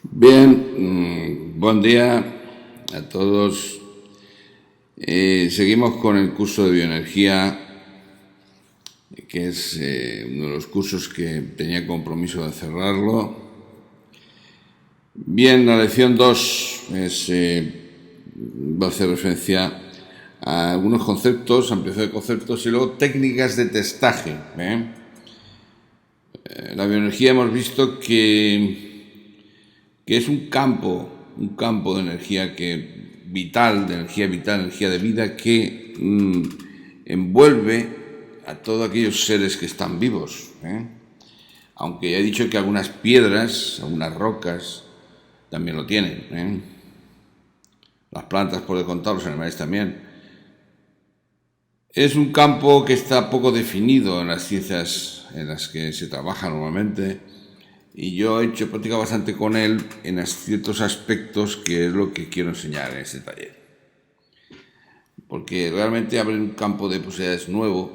Bien, buen día a todos. Seguimos con el curso de bioenergía, que es uno de los cursos que tenía compromiso de cerrarlo. Bien, la lección 2 va a hacer referencia a algunos conceptos, ampliación de conceptos y luego técnicas de testaje. La bioenergía hemos visto que es un campo de energía vital, energía de vida, que envuelve a todos aquellos seres que están vivos. Aunque ya he dicho que algunas piedras, algunas rocas, también lo tienen. Las plantas, por descontado, los animales también. Es un campo que está poco definido en las ciencias en las que se trabaja normalmente, y yo he practicado bastante con él en ciertos aspectos, que es lo que quiero enseñar en este taller. Porque realmente abre un campo de posibilidades nuevo,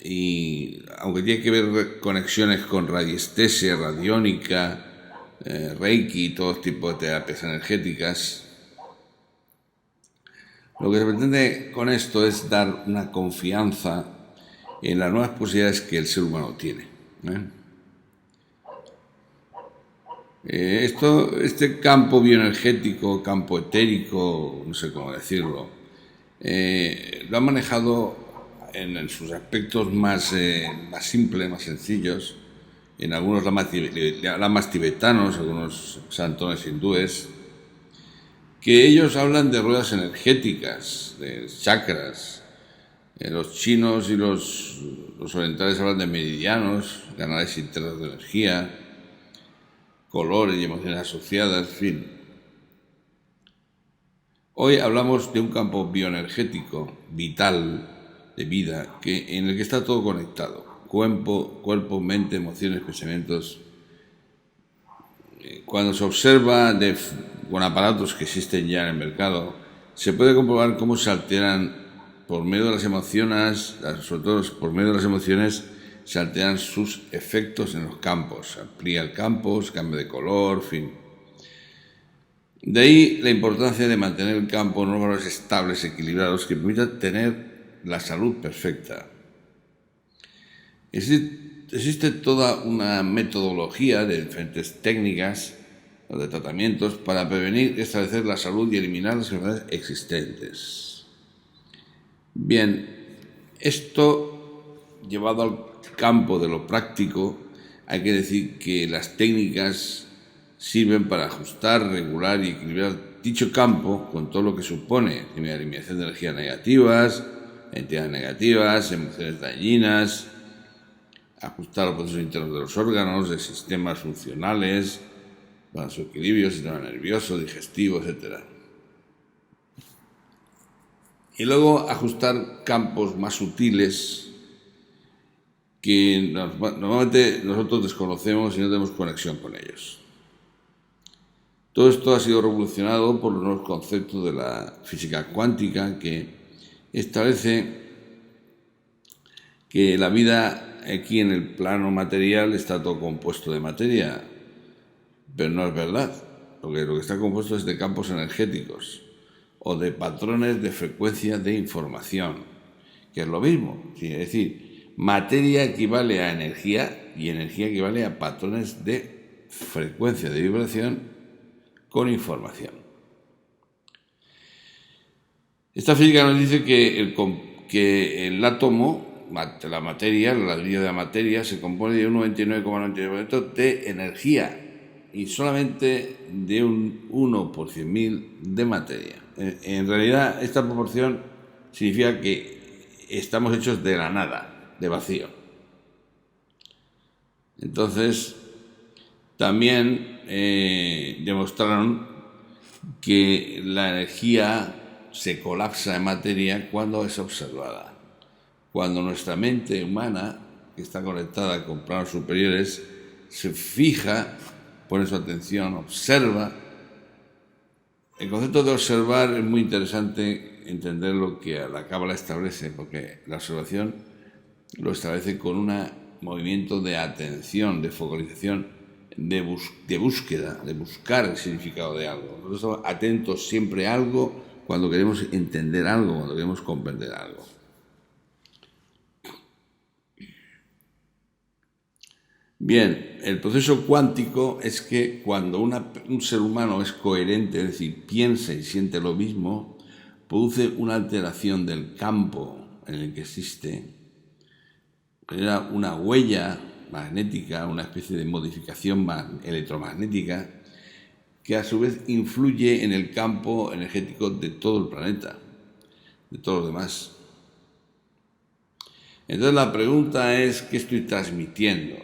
y aunque tiene que ver conexiones con radiestesia, radiónica, Reiki y todo tipo de terapias energéticas, lo que se pretende con esto es dar una confianza en las nuevas posibilidades que el ser humano tiene. Este campo bioenergético, campo etérico, no sé cómo decirlo, lo han manejado en sus aspectos más simples, más sencillos, en algunos lamas tibetanos, algunos santones hindúes, que ellos hablan de ruedas energéticas, de chakras. Los chinos y los orientales hablan de meridianos, canales internos de energía, colores y emociones asociadas, en fin. Hoy hablamos de un campo bioenergético, vital, de vida, en el que está todo conectado. Cuerpo, mente, emociones, pensamientos. Cuando se observa con aparatos que existen ya en el mercado, se puede comprobar cómo se alteran por medio de las emociones, sobre todo por medio de las emociones, se alteran sus efectos en los campos. Se amplía el campo, se cambia de color, en fin. De ahí la importancia de mantener el campo en unos valores estables, equilibrados, que permitan tener la salud perfecta. Existe toda una metodología de diferentes técnicas o de tratamientos para prevenir y establecer la salud y eliminar las enfermedades existentes. Bien, esto llevado al campo de lo práctico, hay que decir que las técnicas sirven para ajustar, regular y equilibrar dicho campo con todo lo que supone la eliminación de energías negativas, entidades negativas, emociones dañinas, ajustar los procesos internos de los órganos, de sistemas funcionales, para su equilibrio, sistema nervioso, digestivo, etc. Y luego ajustar campos más sutiles que normalmente nosotros desconocemos y no tenemos conexión con ellos. Todo esto ha sido revolucionado por los nuevos conceptos de la física cuántica, que establece que la vida aquí en el plano material está todo compuesto de materia, pero no es verdad, porque lo que está compuesto es de campos energéticos o de patrones de frecuencia de información, que es lo mismo. Es decir, materia equivale a energía y energía equivale a patrones de frecuencia de vibración con información. Esta física nos dice que el átomo, la materia, el ladrillo de la materia, se compone de un 99,99% de energía y solamente de un 1 por 100.000 de materia. En realidad, esta proporción significa que estamos hechos de la nada, de vacío. Entonces, también demostraron que la energía se colapsa en materia cuando es observada. Cuando nuestra mente humana, que está conectada con planos superiores, se fija, pone su atención, observa. El concepto de observar es muy interesante entender lo que la Cábala establece, porque la observación lo establece con un movimiento de atención, de focalización de búsqueda, de buscar el significado de algo. Nosotros estamos atentos siempre a algo cuando queremos entender algo, cuando queremos comprender algo. Bien, el proceso cuántico es que cuando un ser humano es coherente, es decir, piensa y siente lo mismo, produce una alteración del campo en el que existe, genera una huella magnética, una especie de modificación electromagnética que a su vez influye en el campo energético de todo el planeta, de todos los demás. Entonces la pregunta es, ¿qué estoy transmitiendo?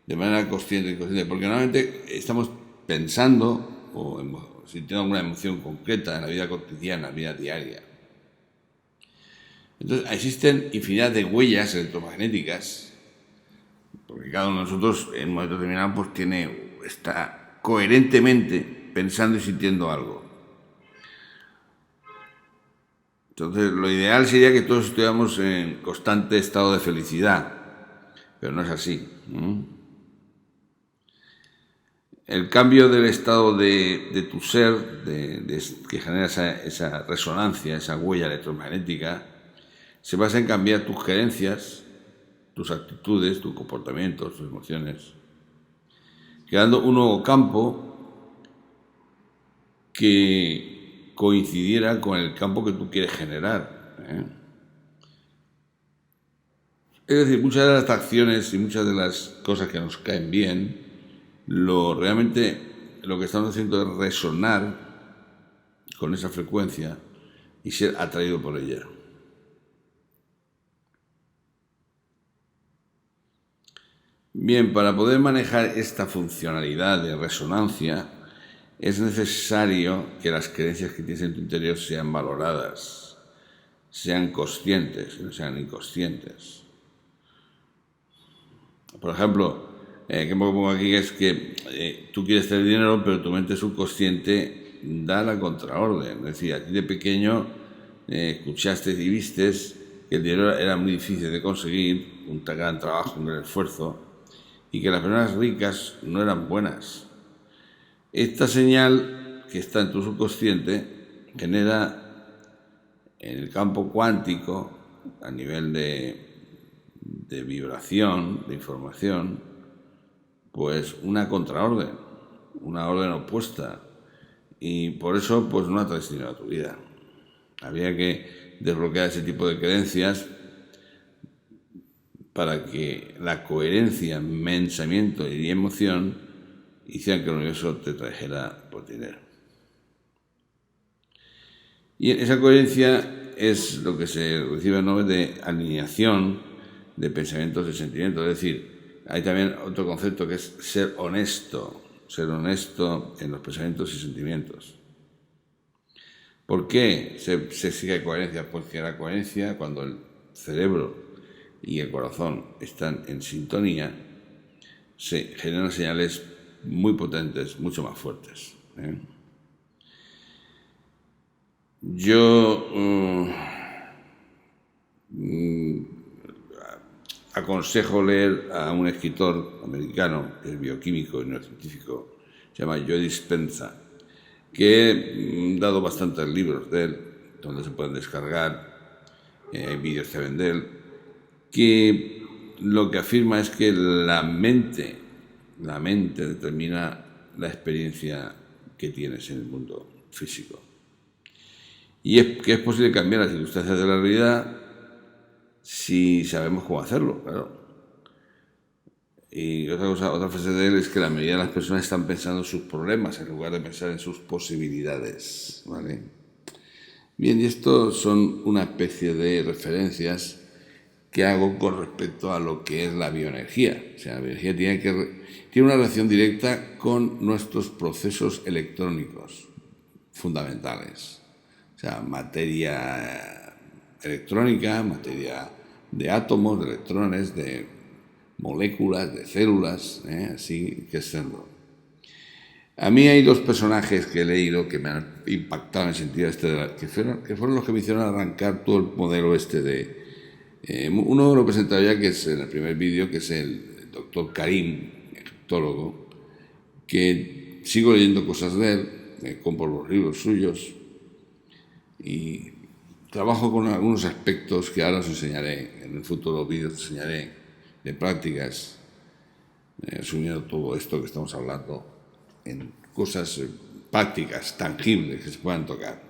De manera consciente e inconsciente, porque normalmente estamos pensando o sintiendo alguna emoción concreta en la vida cotidiana, en la vida diaria. Entonces existen infinidad de huellas electromagnéticas, porque cada uno de nosotros en un momento determinado pues está coherentemente pensando y sintiendo algo. Entonces lo ideal sería que todos estuviéramos en constante estado de felicidad, pero no es así. El cambio del estado de tu ser, que genera esa resonancia, esa huella electromagnética, se basa en cambiar tus creencias, tus actitudes, tus comportamientos, tus emociones, creando un nuevo campo que coincidiera con el campo que tú quieres generar. Es decir, muchas de las acciones y muchas de las cosas que nos caen bien, realmente lo que estamos haciendo es resonar con esa frecuencia y ser atraído por ella. Bien, para poder manejar esta funcionalidad de resonancia es necesario que las creencias que tienes en tu interior sean valoradas, sean conscientes, no sean inconscientes. Por ejemplo, que me pongo aquí es que tú quieres tener dinero, pero tu mente subconsciente da la contraorden. Es decir, a ti de pequeño escuchaste y vistes que el dinero era muy difícil de conseguir, un gran trabajo, un gran esfuerzo, y que las personas ricas no eran buenas. Esta señal que está en tu subconsciente genera en el campo cuántico, a nivel de vibración, de información, pues una contraorden, una orden opuesta. Y por eso pues no atraes dinero a tu vida. Había que desbloquear ese tipo de creencias para que la coherencia, pensamiento y emoción hicieran que el universo te trajera por dinero. Y esa coherencia es lo que se recibe el nombre de alineación de pensamientos y sentimientos. Es decir, hay también otro concepto que es ser honesto en los pensamientos y sentimientos. ¿Por qué se exige coherencia? Porque la coherencia, cuando el cerebro y el corazón están en sintonía, se generan señales muy potentes, mucho más fuertes. Yo aconsejo leer a un escritor americano, que es bioquímico y neurocientífico, se llama Joe Dispenza, que he dado bastantes libros de él, donde se pueden descargar, hay vídeos que ven de él, que lo que afirma es que la mente determina la experiencia que tienes en el mundo físico. Y que es posible cambiar las circunstancias de la realidad si sabemos cómo hacerlo, claro. Y otra frase de él es que la mayoría de las personas están pensando en sus problemas en lugar de pensar en sus posibilidades, ¿vale? Bien, y esto son una especie de referencias que hago con respecto a lo que es la bioenergía. O sea, la bioenergía tiene una relación directa con nuestros procesos electrónicos fundamentales. O sea, materia electrónica, materia de átomos, de electrones, de moléculas, de células, así que siendo. A mí hay dos personajes que he leído que me han impactado en el sentido que fueron los que me hicieron arrancar todo el modelo uno lo he presentado ya, que es en el primer vídeo, que es el doctor Karim, egiptólogo, que sigo leyendo cosas de él, me compro los libros suyos y trabajo con algunos aspectos que ahora os enseñaré, en el futuro vídeo os enseñaré, de prácticas, resumiendo todo esto que estamos hablando en cosas prácticas, tangibles, que se puedan tocar.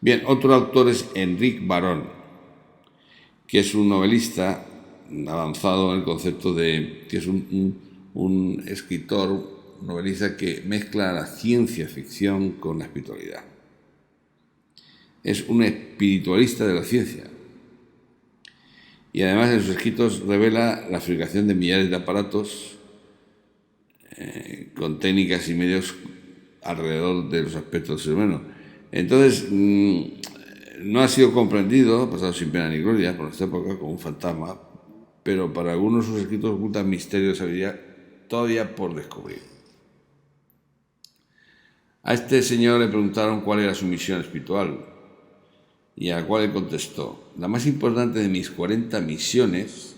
Bien, otro autor es Enric Barón, que es un novelista avanzado en el concepto de que es un escritor, novelista que mezcla la ciencia ficción con la espiritualidad. Es un espiritualista de la ciencia. Y además en sus escritos revela la fabricación de millares de aparatos con técnicas y medios alrededor de los aspectos del ser humano. Entonces, no ha sido comprendido, ha pasado sin pena ni gloria por esta época como un fantasma, pero para algunos sus escritos ocultan misterios de sabiduría todavía por descubrir. A este señor le preguntaron cuál era su misión espiritual y a la cual le contestó: la más importante de mis 40 misiones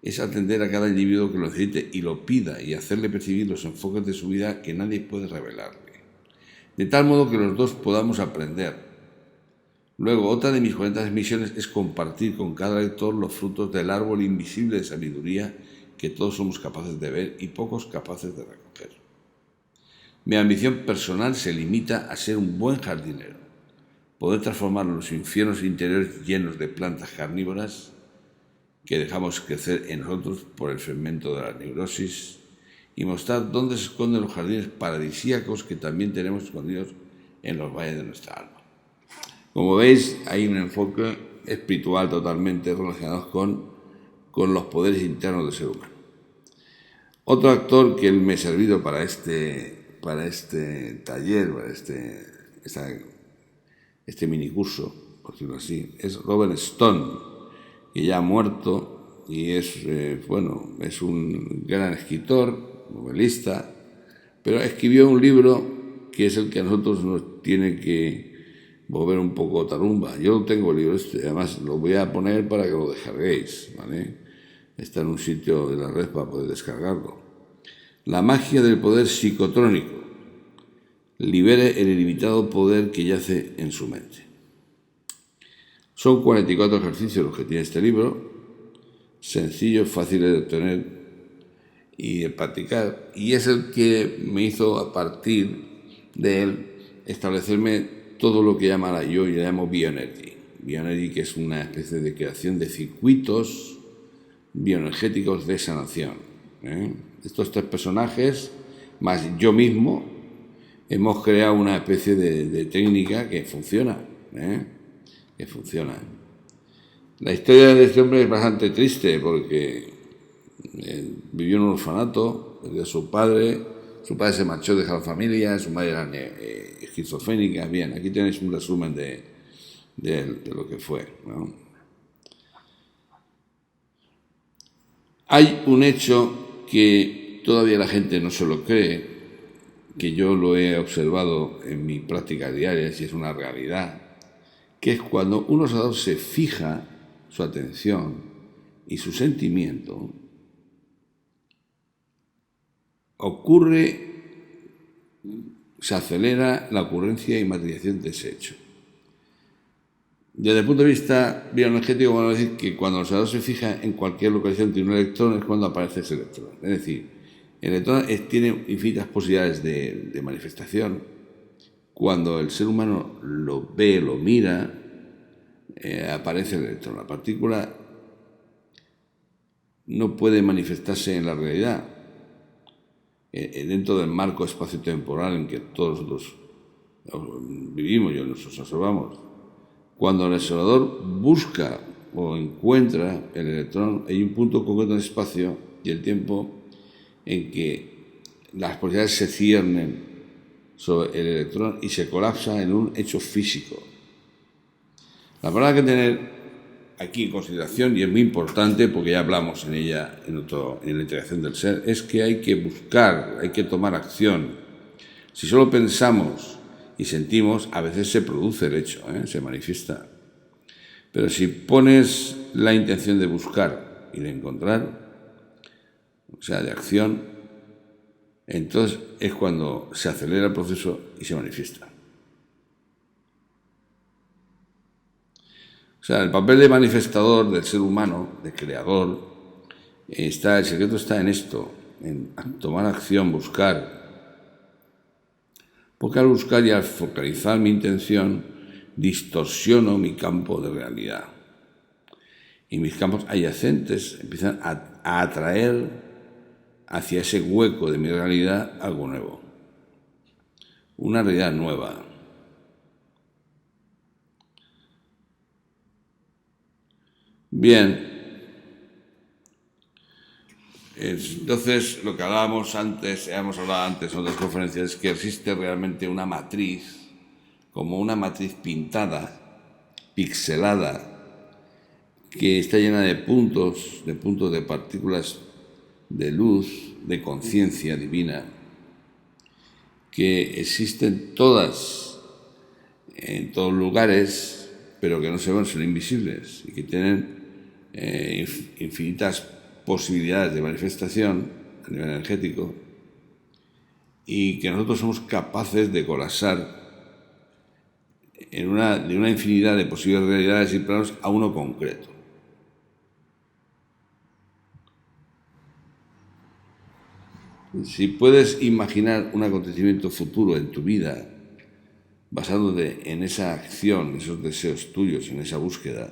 es atender a cada individuo que lo necesite y lo pida y hacerle percibir los enfoques de su vida que nadie puede revelarle, de tal modo que los dos podamos aprender. Luego, otra de mis 40 misiones es compartir con cada lector los frutos del árbol invisible de sabiduría que todos somos capaces de ver y pocos capaces de recoger. Mi ambición personal se limita a ser un buen jardinero, poder transformar los infiernos interiores llenos de plantas carnívoras que dejamos crecer en nosotros por el fermento de la neurosis y mostrar dónde se esconden los jardines paradisíacos que también tenemos escondidos en los valles de nuestra alma. Como veis, hay un enfoque espiritual totalmente relacionado con los poderes internos del ser humano. Otro actor que me ha servido para este taller, para este minicurso, por decirlo así, es Robert Stone, que ya ha muerto y es un gran escritor, novelista, pero escribió un libro que es el que a nosotros nos tiene que volver un poco tarumba. Yo tengo el libro además lo voy a poner para que lo descarguéis, ¿vale? Está en un sitio de la red para poder descargarlo. La magia del poder psicotrónico. Libere el ilimitado poder que yace en su mente. Son 44 ejercicios los que tiene este libro, sencillos, fáciles de obtener y de practicar, y es el que me hizo, a partir de él, establecerme todo lo que yo llamo bioenergy. Bioenergy, que es una especie de creación de circuitos bioenergéticos de sanación. Estos 3 personajes, más yo mismo, hemos creado una especie de técnica que funciona. Que funciona. La historia de este hombre es bastante triste porque vivió en un orfanato, perdió a su padre se marchó, dejó a la familia, su madre era esquizofrénica. Bien, aquí tenéis un resumen de lo que fue, ¿no? Hay un hecho que todavía la gente no se lo cree, que yo lo he observado en mi práctica diaria y es una realidad, que es cuando un observador se fija su atención y su sentimiento, se acelera la ocurrencia y materialización de ese hecho. Desde el punto de vista bioenergético, vamos a decir que cuando el observador se fija en cualquier localización de un electrón es cuando aparece ese electrón. Es decir, el electrón tiene infinitas posibilidades de manifestación. Cuando el ser humano lo ve, lo mira, aparece el electrón. La partícula no puede manifestarse en la realidad, dentro del marco espacio-temporal en que todos nosotros vivimos y nosotros observamos. Cuando el observador busca o encuentra el electrón, hay un punto concreto en el espacio y el tiempo en que las posibilidades se ciernen sobre el electrón y se colapsa en un hecho físico. La palabra que tener aquí en consideración, y es muy importante porque ya hablamos en ella en la integración del ser, es que hay que buscar, hay que tomar acción. Si solo pensamos y sentimos, a veces se produce el hecho, se manifiesta. Pero si pones la intención de buscar y de encontrar, o sea, de acción, entonces es cuando se acelera el proceso y se manifiesta. O sea, el papel de manifestador del ser humano, de creador, el secreto está en esto, en tomar acción, buscar. Porque al buscar y al focalizar mi intención, distorsiono mi campo de realidad. Y mis campos adyacentes empiezan a atraer hacia ese hueco de mi realidad algo nuevo. Una realidad nueva. Bien. Entonces, lo que hablábamos antes, hemos hablado antes en otras conferencias, es que existe realmente una matriz, como una matriz pintada, pixelada, que está llena de puntos de partículas de luz, de conciencia divina, que existen todas, en todos lugares, pero que no se ven, son invisibles, y que tienen infinitas posibilidades de manifestación a nivel energético, y que nosotros somos capaces de colapsar de una infinidad de posibles realidades y planos a uno concreto. Si puedes imaginar un acontecimiento futuro en tu vida basándote en esa acción, en esos deseos tuyos, en esa búsqueda,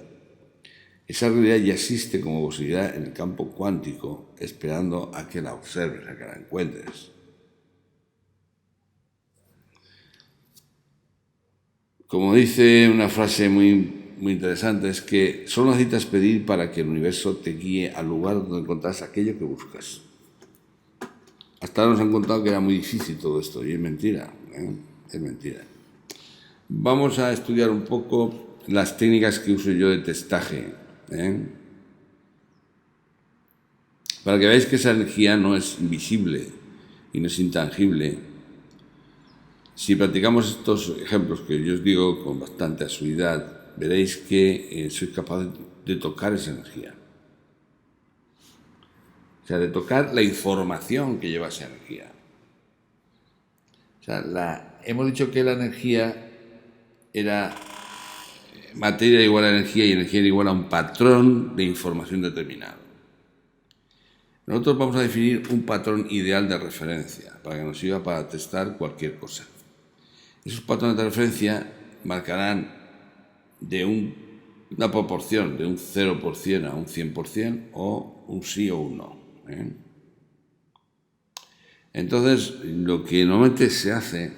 esa realidad ya existe como posibilidad en el campo cuántico, esperando a que la observes, a que la encuentres. Como dice una frase muy interesante, es que solo necesitas pedir para que el universo te guíe al lugar donde encontrarás aquello que buscas. Hasta ahora nos han contado que era muy difícil todo esto, y es mentira, es mentira. Vamos a estudiar un poco las técnicas que uso yo de testaje, para que veáis que esa energía no es invisible y no es intangible. Si practicamos estos ejemplos que yo os digo con bastante asiduidad, veréis que sois capaz de tocar esa energía. O sea, de tocar la información que lleva esa energía. O sea, hemos dicho que la energía era materia igual a energía y energía era igual a un patrón de información determinado. Nosotros vamos a definir un patrón ideal de referencia para que nos sirva para testar cualquier cosa. Esos patrones de referencia marcarán de una proporción de un 0% a un 100% o un sí o un no. Entonces, lo que normalmente se hace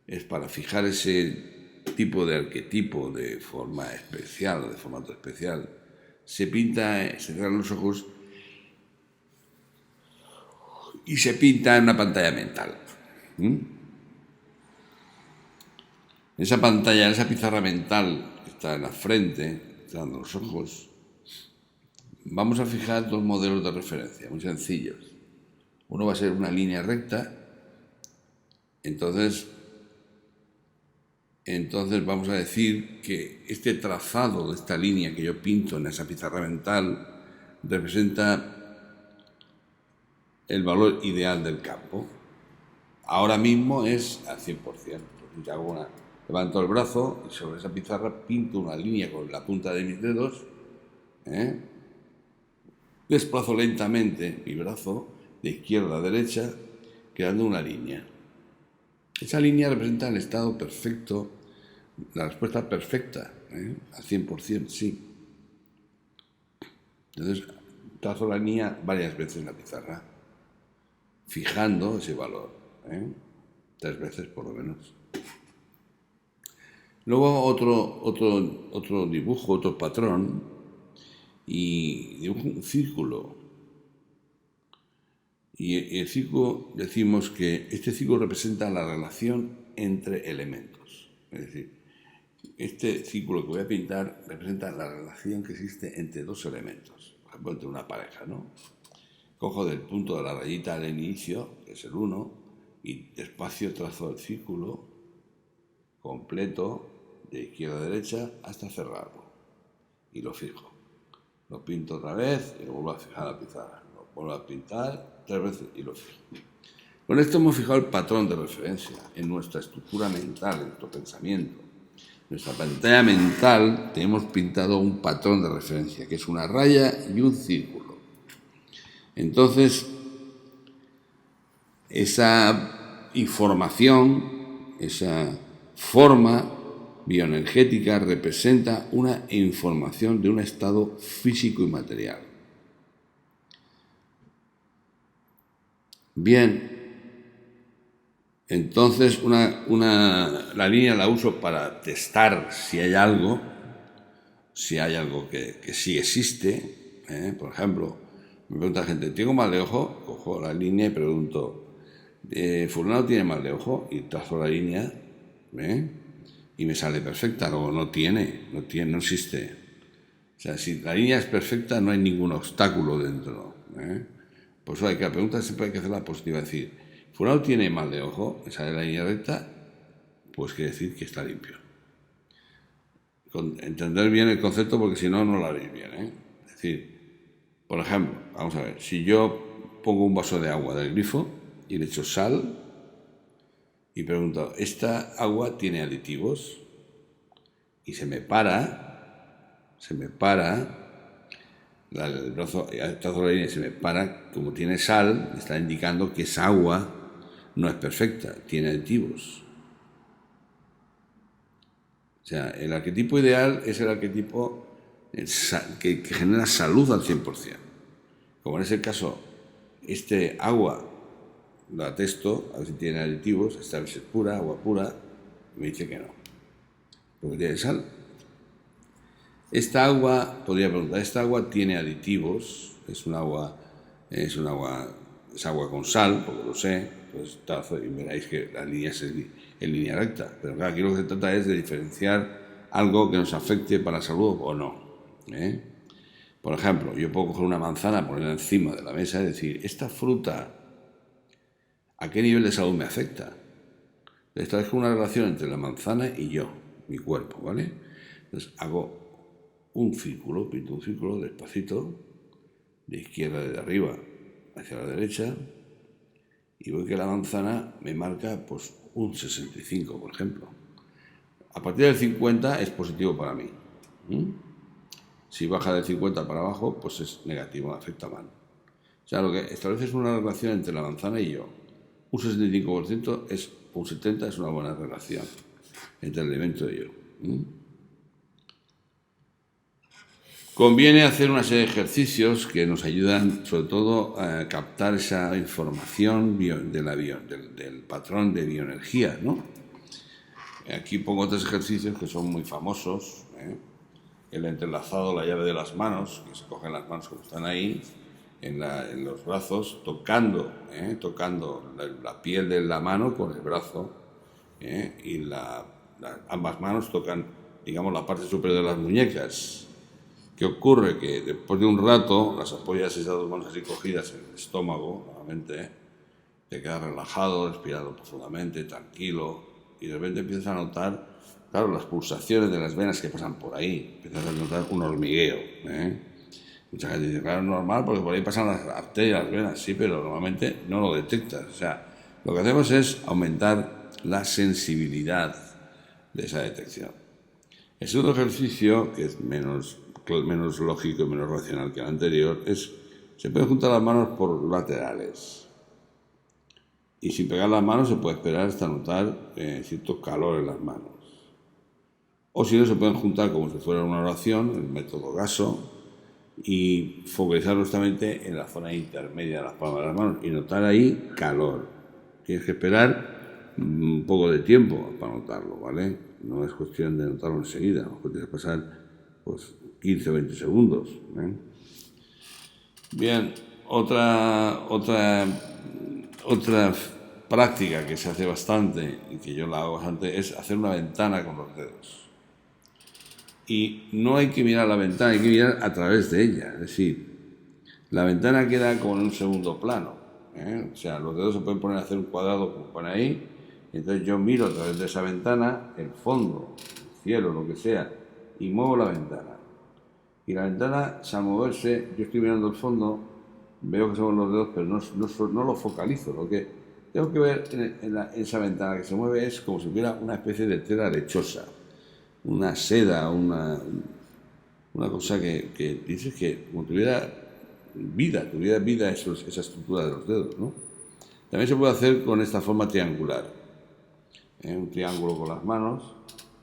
es para fijar ese tipo de arquetipo de forma especial o de formato especial, se cierran los ojos y se pinta en una pantalla mental. En esa pantalla, en esa pizarra mental que está en la frente, cerrando los ojos, vamos a fijar dos modelos de referencia muy sencillos. Uno va a ser una línea recta, entonces vamos a decir que este trazado de esta línea que yo pinto en esa pizarra mental representa el valor ideal del campo. Ahora mismo es al 100%. Entonces levanto el brazo y sobre esa pizarra pinto una línea con la punta de mis dedos. Desplazo lentamente mi brazo de izquierda a derecha, creando una línea. Esa línea representa el estado perfecto, la respuesta perfecta, al 100%, sí. Entonces, trazo la línea varias veces en la pizarra, fijando ese valor, 3 veces por lo menos. Luego otro dibujo, otro patrón, y dibujo un círculo. Y el círculo, decimos que este círculo representa la relación entre elementos. Es decir, este círculo que voy a pintar representa la relación que existe entre dos elementos. Por ejemplo, entre una pareja, ¿no? Cojo del punto de la rayita al inicio, que es el 1, y despacio trazo el círculo completo de izquierda a derecha hasta cerrarlo. Y lo fijo. Lo pinto otra vez y lo vuelvo a fijar a la pizarra. Lo vuelvo a pintar 3 veces y lo fijo. Con esto hemos fijado el patrón de referencia en nuestra estructura mental, en nuestro pensamiento. En nuestra pantalla mental tenemos pintado un patrón de referencia, que es una raya y un círculo. Entonces, esa información, esa forma bioenergética representa una información de un estado físico y material. Bien, entonces la línea la uso para testar si hay algo que sí existe. Por ejemplo, me pregunta la gente, ¿tengo mal de ojo? Cojo la línea y pregunto, ¿fulano tiene mal de ojo? Y trazo la línea, y me sale perfecta. Luego no existe. O sea, si la línea es perfecta, no hay ningún obstáculo dentro. Por eso la pregunta siempre hay que hacerla positiva, es decir, fulano tiene mal de ojo, me sale la línea recta, pues quiere decir que está limpio. Entender bien el concepto, porque si no, no lo haréis bien. Es decir, por ejemplo, vamos a ver, si yo pongo un vaso de agua del grifo y le echo sal y pregunto, ¿esta agua tiene aditivos? Y se me para, el brazo, trazo la línea y se me para, como tiene sal, me está indicando que esa agua no es perfecta, tiene aditivos. O sea, el arquetipo ideal es el arquetipo que genera salud al 100%. Como en ese caso, este agua la testo, a ver si tiene aditivos, esta vez es pura, agua pura, y me dice que no, porque tiene sal. Esta agua, podría preguntar, ¿esta agua tiene aditivos? Es agua con sal, porque lo sé, pues y veréis que la línea es en línea recta. Pero claro, aquí lo que se trata es de diferenciar algo que nos afecte para la salud o no. Por ejemplo, yo puedo coger una manzana, ponerla encima de la mesa y decir, esta fruta, ¿a qué nivel de salud me afecta? Establezco una relación entre la manzana y yo, mi cuerpo, ¿vale? Entonces hago un círculo, pinto un círculo despacito, de izquierda desde arriba hacia la derecha, y veo que la manzana me marca pues un 65, por ejemplo. A partir del 50 es positivo para mí. Si baja del 50 para abajo, pues es negativo, me afecta mal. O sea, lo que establece es una relación entre la manzana y yo. Un 65% un 70% es una buena relación entre el elemento y yo. Conviene hacer una serie de ejercicios que nos ayudan sobre todo a captar esa información del patrón de bioenergía, ¿no? Aquí pongo 3 ejercicios que son muy famosos. El entrelazado, la llave de las manos, que se cogen las manos como están ahí, en los brazos, tocando la piel de la mano con el brazo, y ambas manos tocan, digamos, la parte superior de las muñecas. ¿Qué ocurre? Que después de un rato las apoyas esas 2 manos así cogidas en el estómago, nuevamente, te quedas relajado, respirando profundamente, tranquilo, y de repente empiezas a notar, claro, las pulsaciones de las venas que pasan por ahí, empiezas a notar un hormigueo. Mucha gente dice, claro, es normal porque por ahí pasan las arterias, las venas, sí, pero normalmente no lo detectas. O sea, lo que hacemos es aumentar la sensibilidad de esa detección. El segundo ejercicio, que es menos lógico y menos racional que el anterior, se pueden juntar las manos por laterales. Y sin pegar las manos se puede esperar hasta notar cierto calor en las manos. O si no, se pueden juntar como si fuera una oración, el método Gaso, y focalizar justamente en la zona intermedia de las palmas de las manos y notar ahí calor. Tienes que esperar un poco de tiempo para notarlo, ¿vale? No es cuestión de notarlo enseguida, a lo mejor tienes que pasar pues 15 o 20 segundos. Bien, otra práctica que se hace bastante y que yo la hago bastante es hacer una ventana con los dedos. Y no hay que mirar la ventana, hay que mirar a través de ella. Es decir, la ventana queda como en un segundo plano. O sea, los dedos se pueden poner a hacer un cuadrado como pone ahí. Y entonces yo miro a través de esa ventana el fondo, el cielo, lo que sea, y muevo la ventana. Y la ventana, al moverse, yo estoy mirando el fondo, veo que son los dedos, pero no lo focalizo. Lo que tengo que ver en esa ventana que se mueve, es como si hubiera una especie de tela lechosa, una seda, una cosa que dices que como tuviera vida esa estructura de los dedos, ¿no? También se puede hacer con esta forma triangular, un triángulo con las manos,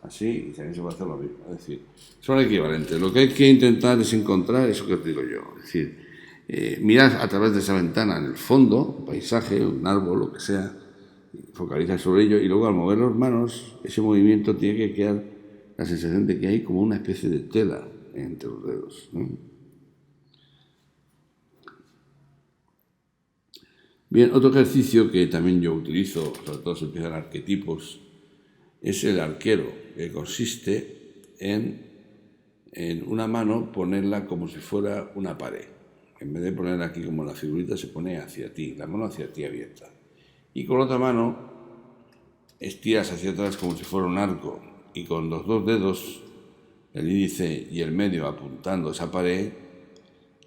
así, y también se puede hacer lo mismo. Es decir, son equivalentes. Lo que hay que intentar es encontrar eso que os digo yo. Es decir, mirar a través de esa ventana en el fondo, un paisaje, un árbol, lo que sea, focalizar sobre ello, y luego al mover las manos, ese movimiento tiene que quedar la sensación de que hay como una especie de tela entre los dedos, ¿no? Bien, otro ejercicio que también yo utilizo, sobre todo se empiezan arquetipos, es el arquero, que consiste en una mano ponerla como si fuera una pared. En vez de poner aquí como la figurita, se pone hacia ti, la mano hacia ti abierta. Y con la otra mano estiras hacia atrás como si fuera un arco, y con los dos dedos, el índice y el medio apuntando a esa pared,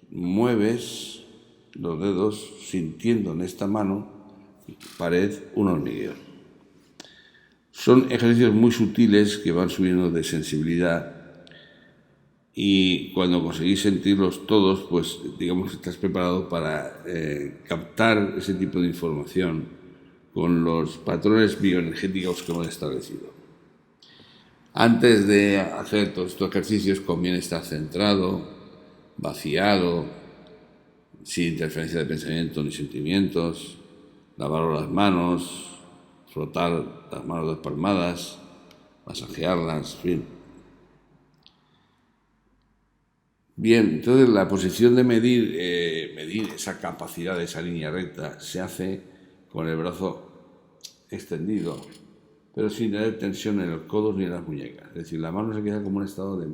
mueves los dedos sintiendo en esta mano pared un hormigueo. Son ejercicios muy sutiles que van subiendo de sensibilidad, y cuando conseguís sentirlos todos, pues digamos que estás preparado para captar ese tipo de información con los patrones bioenergéticos que hemos establecido. Antes de hacer todos estos ejercicios conviene estar centrado, vaciado, sin interferencia de pensamientos ni sentimientos, lavar las manos, frotar las manos despalmadas, masajearlas, en fin. Bien, entonces la posición de medir esa capacidad de esa línea recta se hace con el brazo extendido, pero sin tener tensión en los codos ni en las muñecas. Es decir, la mano se queda como un estado de...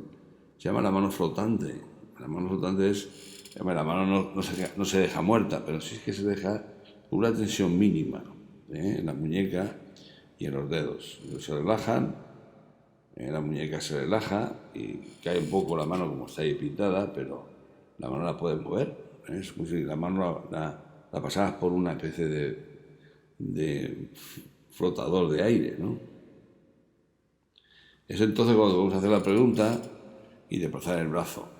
Se llama la mano flotante. La mano flotante es... La mano no se deja muerta, pero sí es que se deja una tensión mínima en la muñeca y en los dedos. Se relajan, la muñeca se relaja y cae un poco la mano como está ahí pintada, pero la mano la puedes mover. Es como si la mano la pasaras por una especie de flotador de aire, ¿no? Es entonces cuando vamos a hacer la pregunta y desplazar el brazo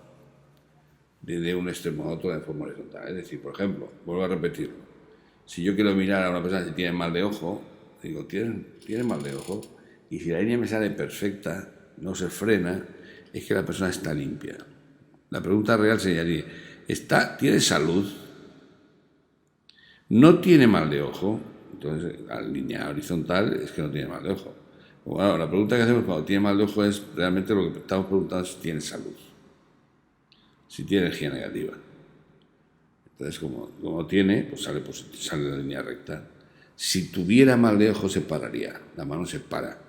de un extremo a otro de forma horizontal. Es decir, por ejemplo, vuelvo a repetirlo. Si yo quiero mirar a una persona si tiene mal de ojo, digo, ¿tiene mal de ojo? Y si la línea me sale perfecta, no se frena, es que la persona está limpia. La pregunta real sería, ¿tiene salud? ¿No tiene mal de ojo? Entonces, la línea horizontal es que no tiene mal de ojo. Bueno, la pregunta que hacemos cuando tiene mal de ojo es realmente lo que estamos preguntando es si tiene salud, si tiene energía negativa. Entonces, como tiene, pues sale la línea recta. Si tuviera mal de ojo, se pararía. La mano se para.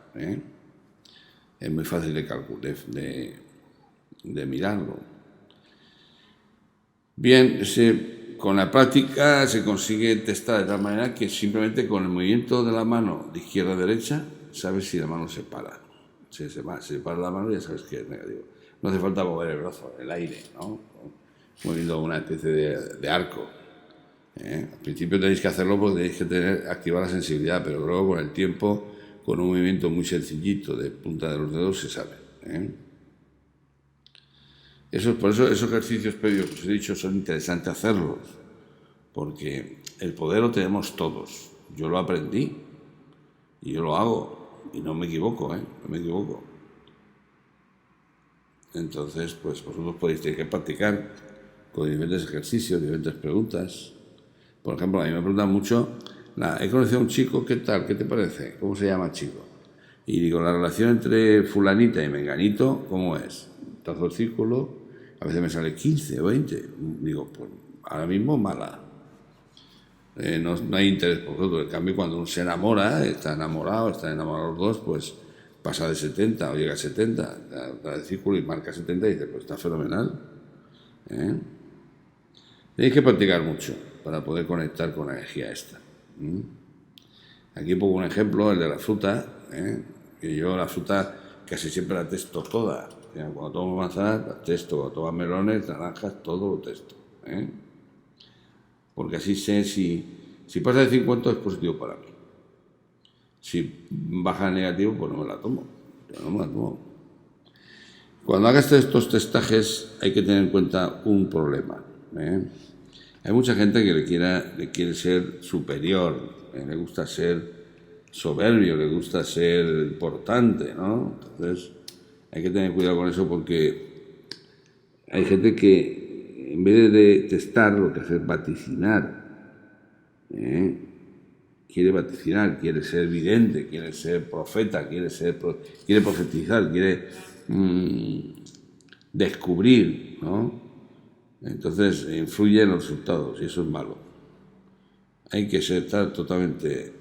Es muy fácil de calcular, de mirarlo. Bien, con la práctica se consigue testar de tal manera que simplemente con el movimiento de la mano de izquierda a derecha sabes si la mano se para. Se para la mano y ya sabes que es negativo. No hace falta mover el brazo, el aire, ¿no? Moviendo una especie de arco. Al principio tenéis que hacerlo porque tenéis que activar la sensibilidad, pero luego con el tiempo, con un movimiento muy sencillito de punta de los dedos, se sabe. Por eso esos ejercicios previos que os he dicho son interesantes hacerlos, porque el poder lo tenemos todos. Yo lo aprendí y yo lo hago y no me equivoco, no me equivoco. Entonces, pues vosotros podéis tener que practicar con diferentes ejercicios, diferentes preguntas. Por ejemplo, a mí me preguntan mucho, he conocido a un chico, ¿qué tal? ¿Qué te parece? ¿Cómo se llama el chico? Y digo, la relación entre fulanita y menganito, ¿cómo es? Trazo el círculo, a veces me sale 15 o 20. Digo, pues ahora mismo mala. No hay interés por vosotros. En cambio, cuando uno se enamora, están enamorados los dos, pues pasa de 70 o llega a 70, da el círculo y marca 70 y dice, pues está fenomenal. Tenéis que practicar mucho para poder conectar con la energía esta. Aquí pongo un ejemplo, el de la fruta, que yo la fruta casi siempre la testo toda. Cuando tomo manzanas, la testo, cuando tomo melones, naranjas, todo lo testo. Porque así sé si Si pasa de 50 es positivo para mí. Si baja negativo, pues no me la tomo. Yo no me la tomo. Cuando hagas estos testajes hay que tener en cuenta un problema. Hay mucha gente que le quiere ser superior, le gusta ser soberbio, le gusta ser importante, ¿no? Entonces hay que tener cuidado con eso porque hay gente que en vez de testar lo que hace es vaticinar. Quiere vaticinar, quiere ser vidente, quiere ser profeta, quiere profetizar, quiere descubrir, ¿no? Entonces influye en los resultados y eso es malo. Hay que estar totalmente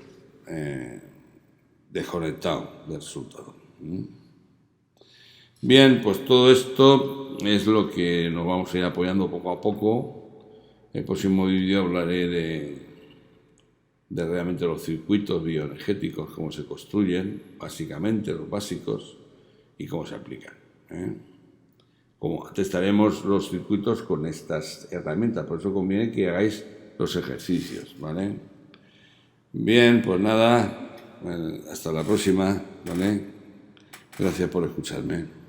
desconectado del resultado. Bien, pues todo esto es lo que nos vamos a ir apoyando poco a poco. El próximo vídeo hablaré de realmente los circuitos bioenergéticos, cómo se construyen, básicamente los básicos, y cómo se aplican. Como testaremos los circuitos con estas herramientas, por eso conviene que hagáis los ejercicios, ¿vale? Bien, pues nada, hasta la próxima, ¿vale? Gracias por escucharme.